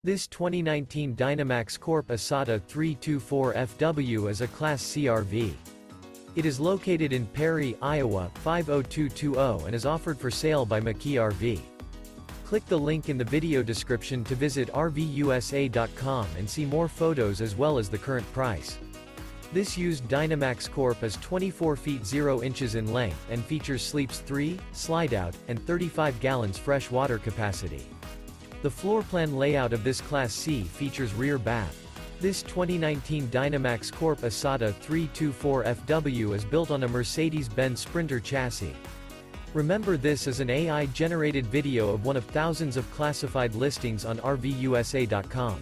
This 2019 Dynamax Corp isata 324FW is a Class C RV. It is located in Perry, Iowa, 50220 and is offered for sale by McKee RV. Click the link in the video description to visit RVUSA.com and see more photos as well as the current price. This used Dynamax Corp is 24 feet 0 inches in length and features sleeps 3, Slideout, and 35 gallons fresh water capacity. The floorplan layout of this Class C features rear bath. This 2019 Dynamax Corp isata 324FW is built on a Mercedes Benz Sprinter chassis. Remember, this is an AI-generated video of one of thousands of classified listings on RVUSA.com.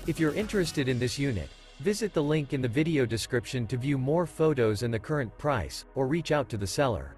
If you're interested in this unit, visit the link in the video description to view more photos and the current price, or reach out to the seller.